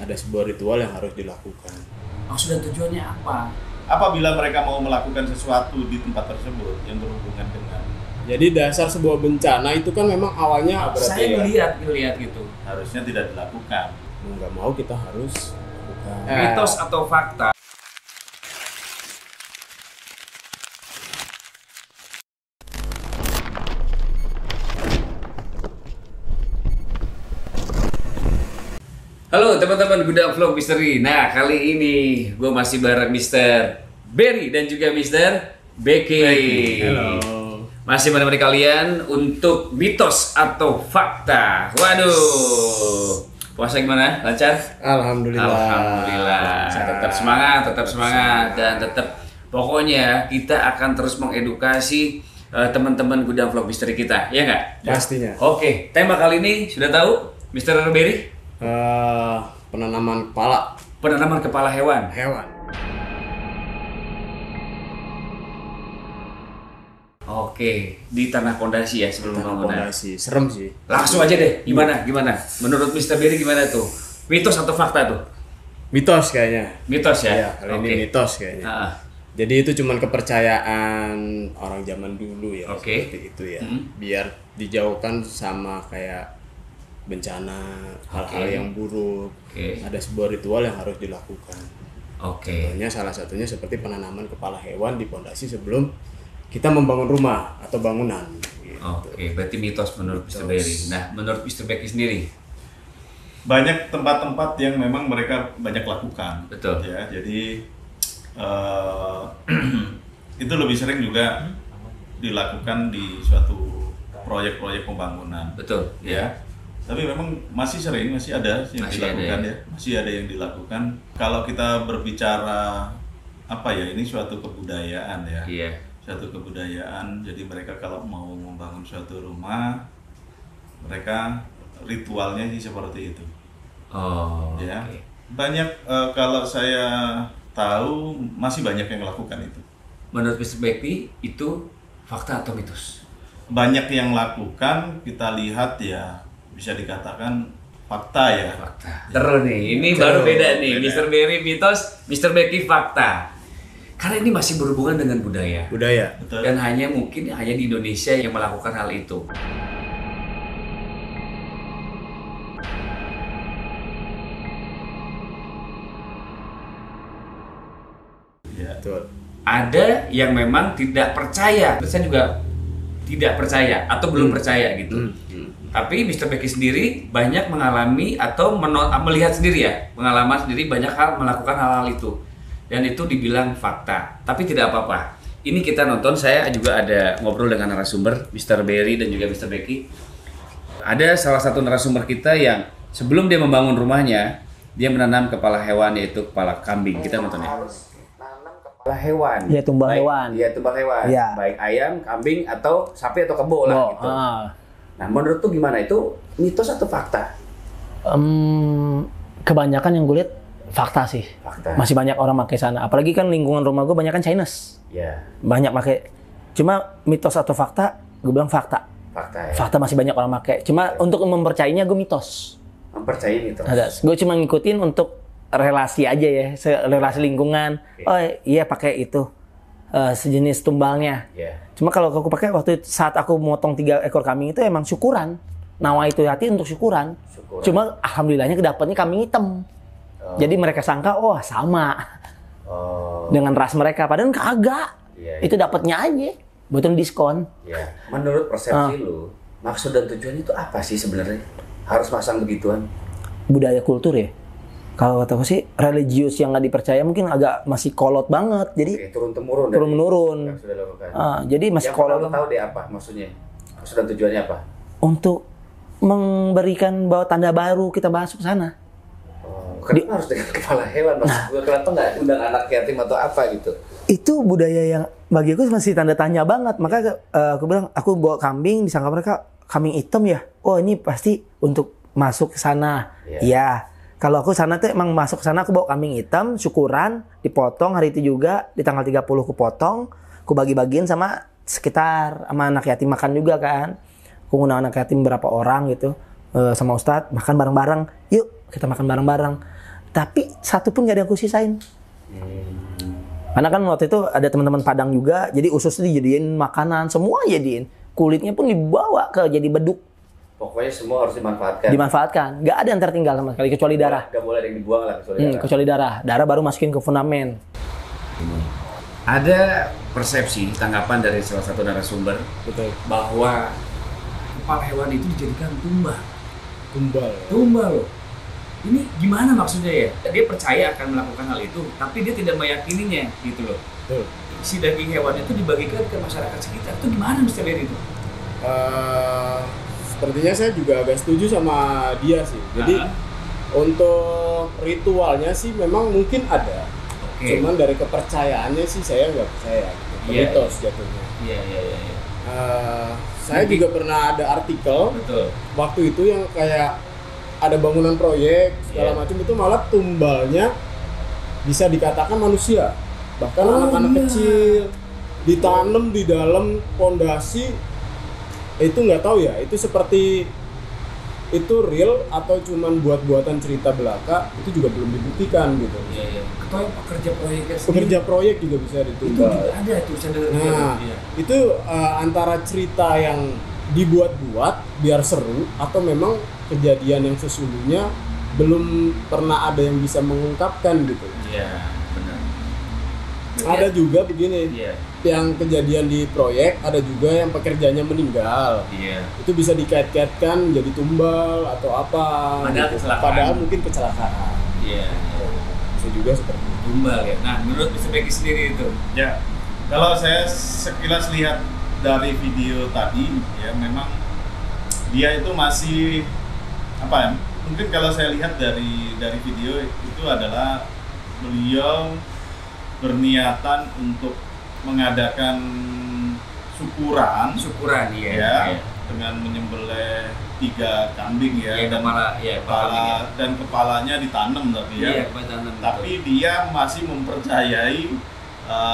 ada sebuah ritual yang harus dilakukan. Maksud dan tujuannya apa? Apabila mereka mau melakukan sesuatu di tempat tersebut yang berhubungan dengan, Jadi dasar sebuah bencana itu kan memang awalnya Saya ngelihat gitu. harusnya tidak dilakukan. mau nggak mau kita harus lakukan. Mitos atau fakta? Halo teman-teman Gudang Vlog Misteri. Nah, kali ini gue masih bareng Mr. Berry dan juga Mr. Becky. Halo. Masih menemani kalian untuk mitos atau fakta. Waduh. Puasa gimana? Lancar? Alhamdulillah. Alhamdulillah. Tetap semangat dan tetap pokoknya kita akan terus mengedukasi teman-teman Gudang Vlog Misteri kita, ya nggak? Pastinya. Oke, tema kali ini sudah tahu, Mr. Berry? Penanaman kepala Penanaman kepala hewan. Oke, di tanah pondasi ya sebelum pembangunan. Fondasi. Serem sih. Langsung aja deh, gimana? Menurut Mr. Berry gimana tuh? Mitos atau fakta tuh? Mitos kayaknya. Mitos ya? Iya, kali ini mitos kayaknya. Ah, Jadi itu cuman kepercayaan orang zaman dulu ya, Oke. seperti itu ya. Biar dijauhkan sama kayak bencana, hal-hal Oke. yang buruk. Oke. Ada sebuah ritual yang harus dilakukan. Oke. Contohnya salah satunya seperti penanaman kepala hewan di pondasi sebelum kita membangun rumah atau bangunan. Gitu. Oke, berarti mitos menurut Mr. Berry. Nah, menurut Mr. Becky sendiri? Banyak tempat-tempat yang memang mereka banyak lakukan. Betul. Ya, jadi itu lebih sering juga dilakukan di suatu proyek-proyek pembangunan. Betul. Ya. Tapi memang masih ada yang Masih dilakukan ada ya. Masih ada yang dilakukan. Kalau kita berbicara apa ya, ini suatu kebudayaan ya. Iya. Suatu kebudayaan. Jadi mereka kalau mau membangun suatu rumah, mereka ritualnya sih seperti itu. Oh, Ya. oke. Banyak kalau saya tahu masih banyak yang melakukan itu. Menurut Mr. Becky itu fakta atau mitos? Banyak yang lakukan, kita lihat ya bisa dikatakan fakta ya. Fakta. Terus nih, ini baru beda nih. beda. Mr. Berry mitos, Mr. Becky fakta. Karena ini masih berhubungan dengan budaya. Budaya. Betul. Dan mungkin hanya di Indonesia yang melakukan hal itu. Ya. Betul. Ada yang memang tidak percaya. Saya juga tidak percaya atau belum percaya gitu. Tapi Mr. Becky sendiri banyak mengalami atau melihat sendiri ya, pengalaman sendiri banyak hal melakukan hal-hal itu. Dan itu dibilang fakta. Tapi tidak apa-apa. Ini kita nonton, saya juga ada ngobrol dengan narasumber Mr. Berry dan juga Mr. Becky. Ada salah satu narasumber kita yang sebelum dia membangun rumahnya, dia menanam kepala hewan yaitu kepala kambing. Kita nonton ya. Kepala hewan. Iya, tumbal hewan. Iya, tumbal hewan. Iya. Baik ayam, kambing atau sapi atau kebo lah gitu. Nah, menurut tuh gimana, itu mitos atau fakta? Kebanyakan yang gue lihat fakta sih. Fakta. Masih banyak orang pakai sana. Apalagi kan lingkungan rumah gue banyak kan Chinese. Ya, Banyak pakai. Cuma mitos atau fakta, gue bilang fakta. fakta ya. Fakta masih banyak orang pakai. Cuma untuk mempercayainya gue mitos. Mempercayai mitos. Gue cuma ngikutin untuk relasi aja ya, relasi lingkungan. Oh iya pakai itu sejenis tumbalnya. Ya. Cuma kalau aku pakai waktu saat aku motong 3 ekor kambing itu emang syukuran. Nawa itu hati untuk syukuran. Syukuran. Cuma alhamdulillahnya kedapatnya kambing hitam. Jadi mereka sangka sama Oh, dengan ras mereka, padahal kagak. Iya, Itu dapatnya aja, buatan diskon. ya. Menurut persepsi lu, maksud dan tujuan itu apa sih sebenarnya? Harus pasang begituan? Budaya kultur ya. Kalau kata aku sih religius yang nggak dipercaya mungkin agak masih kolot banget. Jadi Oke, turun temurun. turun menurun. Yang sudah dilakukan. Jadi masih Yang kolot perlu tahu deh apa maksudnya? Maksud dan tujuannya apa? untuk memberikan bahwa tanda baru kita masuk ke sana. Kenapa harus dengan kepala hewan? Maksud gue kenapa nggak undang anak yatim atau apa gitu? Itu budaya yang bagi aku masih tanda tanya banget. Maka aku bilang, aku bawa kambing, disangka mereka kambing hitam ya. Oh ini pasti untuk masuk ke sana. Iya. Iya. Kalau aku sana tuh emang masuk ke sana, aku bawa kambing hitam, syukuran, dipotong hari itu juga, di tanggal 30 aku potong, aku bagi-bagiin sama sekitar, sama anak yatim makan juga kan. Aku ngundang anak yatim berapa orang gitu, sama Ustadz, makan bareng-bareng. Yuk kita makan bareng-bareng. Tapi satu pun gak ada yang aku sisain. Karena kan waktu itu ada teman-teman Padang juga, jadi usus itu dijadiin makanan, semua jadiin. Kulitnya pun dibawa ke jadi beduk. Pokoknya semua harus dimanfaatkan. Dimanfaatkan. Gak ada yang tertinggal sama sekali, kecuali darah. Gak boleh ada yang dibuang lah kecuali darah. Kecuali darah. Darah baru masukin ke fundament. Ada persepsi, tanggapan dari salah satu narasumber Betul. bahwa kepala hewan itu dijadikan tumbal. Tumbal. Loh. Ini gimana maksudnya ya? Dia percaya akan melakukan hal itu, tapi dia tidak meyakininya gitu loh. Betul. Si daging hewan itu dibagikan ke masyarakat sekitar. Itu gimana Mr. Berry itu? Sepertinya saya juga agak setuju sama dia sih. Jadi untuk ritualnya sih memang mungkin ada. Cuman dari kepercayaannya sih saya nggak percaya. Mitos jatuhnya. Iya. Saya juga pernah ada artikel Betul. waktu itu yang kayak ada bangunan proyek segala macam, itu malah tumbalnya bisa dikatakan manusia, bahkan anak-anak kecil ditanam di dalam pondasi. Itu nggak tahu ya, itu seperti itu real atau cuman buat-buatan cerita belaka, itu juga belum dibuktikan gitu. Iya. Atau yang pekerja proyeknya sendiri. Pekerja proyek juga bisa Itu ditumbal. juga ada tuh saya dengar. Nah, itu antara cerita yang dibuat-buat biar seru atau memang kejadian yang sesungguhnya belum pernah ada yang bisa mengungkapkan gitu. Iya, benar. Ada juga begini, Iya. yang kejadian di proyek, ada juga yang pekerjanya meninggal. Iya. Itu bisa dikait-kaitkan jadi tumbal atau apa. Padahal gitu. kecelakaan. Padahal mungkin kecelakaan. Iya. Bisa juga seperti itu. Tumbal ya. Nah, menurut Mr. Becky sendiri itu. Ya, kalau saya sekilas lihat dari video tadi, ya memang dia itu masih apa ya? Mungkin kalau saya lihat dari video itu adalah beliau berniatan untuk mengadakan syukuran, Iya. ya, Iya. dengan menyembelih 3 kambing ya, Iya, dan kepala dan kepalanya ditanam tapi ya. Iya, kepala. Tapi dia masih mempercayai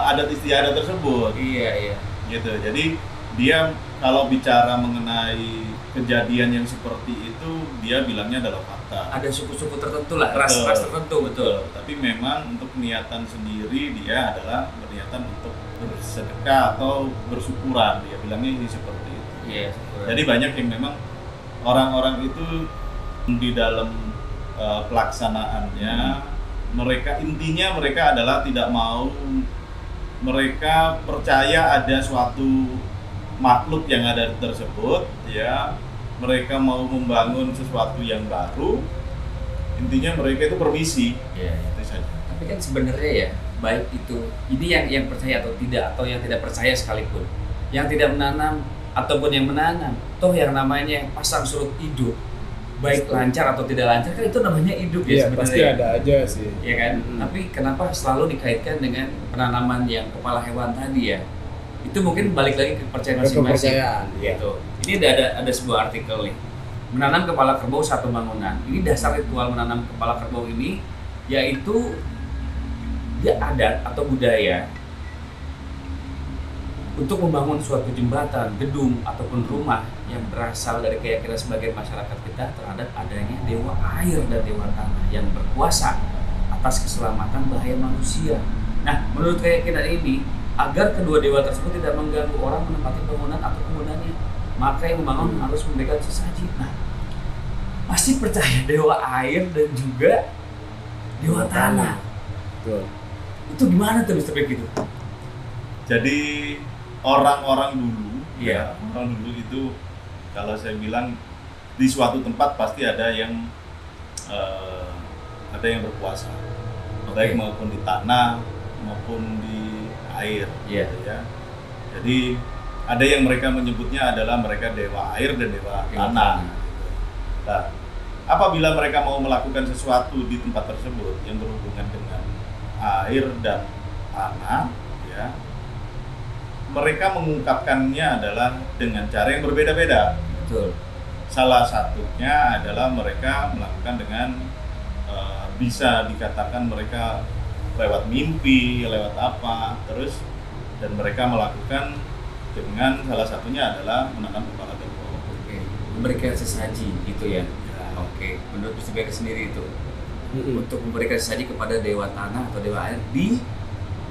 adat istiadat tersebut. Iya. Gitu. Jadi dia kalau bicara mengenai kejadian yang seperti itu, dia bilangnya adalah fakta. Ada suku-suku tertentu lah, ras tertentu, betul. Tapi memang untuk niatan sendiri dia adalah berniatan untuk bersedekah atau bersyukuran. Dia bilangnya ini seperti itu. Iya. Jadi banyak yang memang orang-orang itu di dalam pelaksanaannya, mereka intinya mereka adalah tidak mau, mereka percaya ada suatu makhluk yang ada tersebut, ya, mereka mau membangun sesuatu yang baru, intinya mereka itu permisi. Iya. Itu saja. Tapi kan sebenarnya ya, baik itu ini yang percaya atau tidak, atau yang tidak percaya sekalipun, yang tidak menanam ataupun yang menanam, toh yang namanya pasang surut hidup, baik lancar atau tidak lancar kan itu namanya hidup ya Iya, sebenarnya. pasti ada aja sih. Ya kan? Tapi kenapa selalu dikaitkan dengan penanaman yang kepala hewan tadi ya? Itu mungkin balik lagi ke kepercayaan masing-masing. Kepercayaan, iya. Gitu. Ini ada sebuah artikel nih. Menanam kepala kerbau satu bangunan. Ini dasar ritual menanam kepala kerbau ini yaitu dia adat atau budaya untuk membangun suatu jembatan, gedung ataupun rumah yang berasal dari keyakinan sebagian masyarakat kita terhadap adanya dewa air dan dewa tanah yang berkuasa atas keselamatan bahaya manusia. Nah, menurut keyakinan ini, agar kedua dewa tersebut tidak mengganggu orang menempati bangunan atau penggunanya, maka yang membangun harus memberikan sesaji. Nah, pasti percaya dewa air dan juga dewa tanah. Betul. Itu gimana tuh Mr. Beck itu? Jadi orang-orang dulu, Iya. orang dulu itu kalau saya bilang di suatu tempat pasti ada yang berkuasa, baik maupun di tanah maupun di air, Iya. gitu ya. Jadi ada yang mereka menyebutnya adalah mereka dewa air dan dewa tanah. Nah, apabila mereka mau melakukan sesuatu di tempat tersebut yang berhubungan dengan air dan tanah, ya, mereka mengungkapkannya adalah dengan cara yang berbeda-beda. Betul. Salah satunya adalah mereka melakukan dengan bisa dikatakan mereka lewat mimpi, lewat apa, terus dan mereka melakukan dengan salah satunya adalah menanam kepala kerbau. Oke. Memberikan sesaji gitu ya. Ya. Oke. Menurut Mr. Beck sendiri itu. untuk memberikan sesaji kepada dewa tanah atau dewa air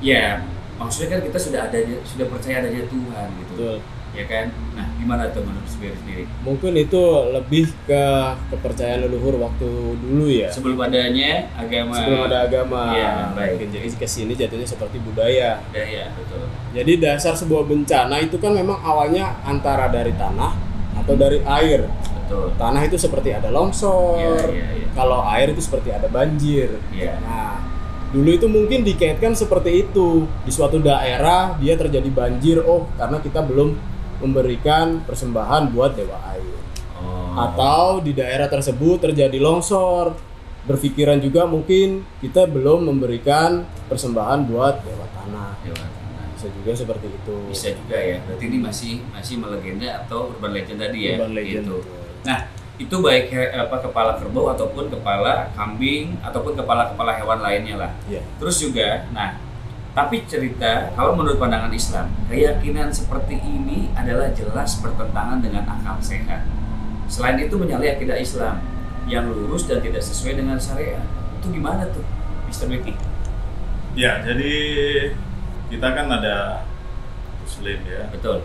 ya maksudnya kan kita sudah percaya adanya Tuhan gitu. Betul. Ya kan? Nah, gimana tuh menurut sendiri? Mungkin itu lebih ke kepercayaan leluhur waktu dulu ya. Sebelum adanya agama. Sebelum ada agama. Iya, baik. Mungkin jadi kesini jatuhnya seperti budaya. Budaya, betul. Jadi dasar sebuah bencana itu kan memang awalnya antara dari tanah atau dari air. Betul. Tanah itu seperti ada longsor. Iya. Kalau air itu seperti ada banjir. Iya. Nah, dulu itu mungkin dikaitkan seperti itu. Di suatu daerah dia terjadi banjir, karena kita belum memberikan persembahan buat dewa air. Atau di daerah tersebut terjadi longsor, berpikiran juga mungkin kita belum memberikan persembahan buat dewa tanah. Bisa juga seperti itu. Bisa juga ya. Berarti ini masih melegenda atau urban legend tadi ya. Urban legend. Gitu. Nah, itu baik kepala kerbau ataupun kepala kambing ataupun kepala hewan lainnya lah. Iya. Terus juga, tapi cerita, kalau menurut pandangan Islam, keyakinan seperti ini adalah jelas bertentangan dengan akal sehat. Selain itu menyalahi akidah Islam yang lurus dan tidak sesuai dengan syariat. Itu gimana tuh, Mr. Becky? Ya, jadi kita kan ada Muslim ya. Betul.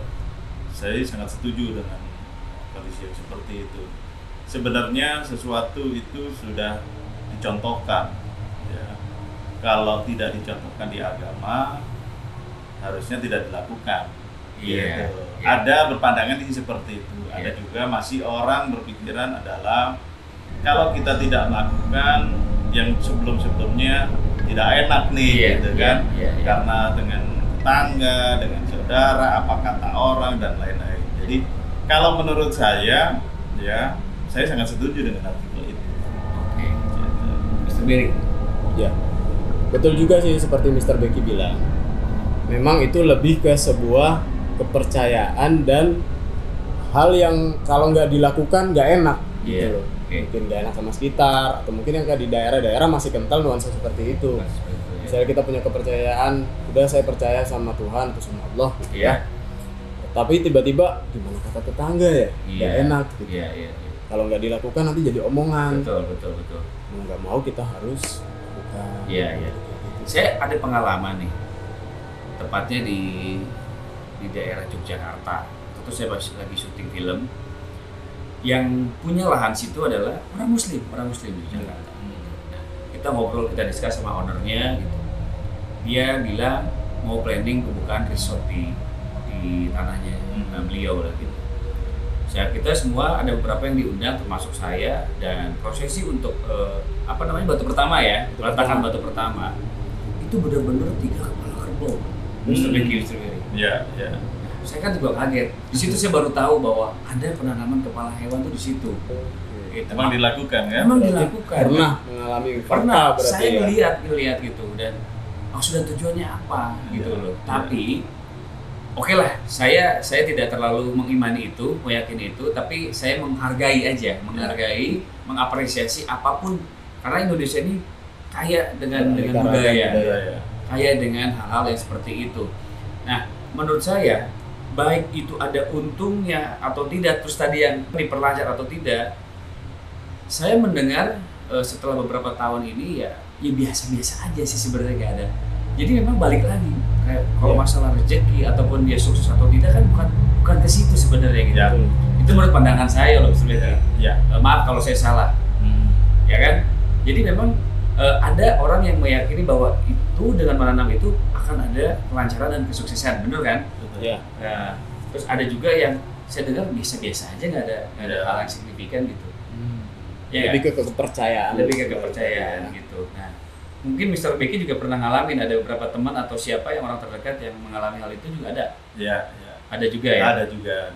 Saya sangat setuju dengan kondisi yang seperti itu. Sebenarnya sesuatu itu sudah dicontohkan. Ya. Kalau tidak dicontohkan di agama, harusnya tidak dilakukan. Iya. Gitu. Ada berpandangan ini seperti itu. Ada juga masih orang berpikiran adalah kalau kita tidak melakukan yang sebelum-sebelumnya tidak enak nih, gitu kan? Karena dengan tetangga, dengan saudara, apa kata orang dan lain-lain. Jadi kalau menurut saya, ya saya sangat setuju dengan artikel itu. Oke. Mr. Berry. Ya. Betul juga sih seperti Mr. Becky bilang. Memang itu lebih ke sebuah kepercayaan dan hal yang kalau nggak dilakukan nggak enak gitu loh. Mungkin nggak enak sama sekitar atau mungkin yang di daerah-daerah masih kental nuansa seperti itu. Misalnya kita punya kepercayaan, udah saya percaya sama Tuhan atau sama Allah gitu ya. Tapi tiba-tiba gimana kata tetangga ya? Nggak enak gitu. Kalau nggak dilakukan nanti jadi omongan. Betul. Mau nggak mau kita harus lakukan. Iya. Saya ada pengalaman nih, tepatnya di daerah Yogyakarta. Itu saya lagi syuting film. Yang punya lahan situ adalah orang Muslim di Jakarta. Nah, kita ngobrol, kita diskus sama ownernya gitu. Dia bilang mau planning pembukaan resort di tanahnya beliau lah gitu. Kita semua ada beberapa yang diundang termasuk saya, dan prosesi untuk batu pertama ya, peletakan batu pertama itu benar-benar 3 kepala kerbau. Mr. Becky. Iya. Saya kan juga kaget. Di situ saya baru tahu bahwa ada penanaman kepala hewan tuh di situ. Gitu. Memang dilakukan ya? Memang dilakukan. Pernah mengalami Pernah. berarti Saya ya? ngelihat gitu, dan maksud dan tujuannya apa gitu loh. Tapi oke lah, saya tidak terlalu mengimani itu, meyakini itu, tapi saya menghargai aja, mengapresiasi apapun, karena Indonesia ini kaya dengan budaya, kaya dengan hal-hal yang seperti itu. Nah, menurut saya baik itu ada untungnya atau tidak, terus tadi yang diperlancar atau tidak, saya mendengar setelah beberapa tahun ini ya biasa-biasa aja sih sebenarnya, nggak ada. Jadi memang balik lagi, kayak kalau masalah rezeki ataupun dia sukses atau tidak kan bukan ke situ sebenarnya gitu. Itu menurut pandangan saya loh sebenarnya. Maaf kalau saya salah. Ya kan? Jadi memang ada orang yang meyakini bahwa itu dengan menanam itu akan ada kelancaran dan kesuksesan, benar kan? Iya. Nah, terus ada juga yang saya dengar biasa-biasa aja, nggak ada hal yang signifikan gitu. Ya, lebih ke kepercayaan. Gitu. Nah, mungkin Mr. Becky juga pernah ngalamin, ada beberapa teman atau siapa yang orang terdekat yang mengalami hal itu juga ada. Iya. Ada juga ya. Ada juga.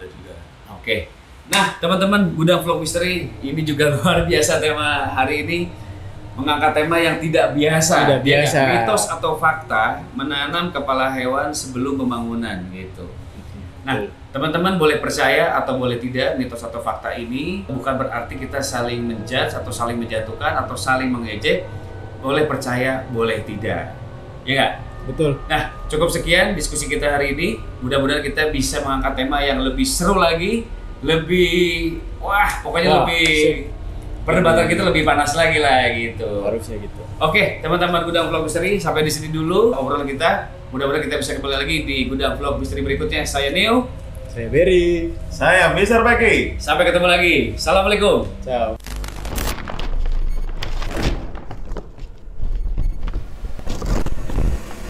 Oke. Nah, teman-teman, Gudang Vlog Misteri ini juga luar biasa tema hari ini. Mengangkat tema yang tidak biasa. Mitos atau fakta menanam kepala hewan sebelum pembangunan gitu. Nah, teman-teman boleh percaya atau boleh tidak mitos atau fakta ini, bukan berarti kita saling menjudge atau saling menjatuhkan atau saling mengejek. Boleh percaya, boleh tidak. Ya nggak? Betul. Nah, cukup sekian diskusi kita hari ini. Mudah-mudahan kita bisa mengangkat tema yang lebih seru lagi, lebih lebih perdebatan kita lebih panas lagi lah gitu. Harusnya gitu. Oke, teman-teman Gudang Vlog Misteri, sampai di sini dulu obrolan kita. Mudah-mudahan kita bisa kembali lagi di Gudang Vlog Misteri berikutnya. Saya Neo. Saya Berry. Saya Mr. Becky. Sampai ketemu lagi. Assalamualaikum. Ciao.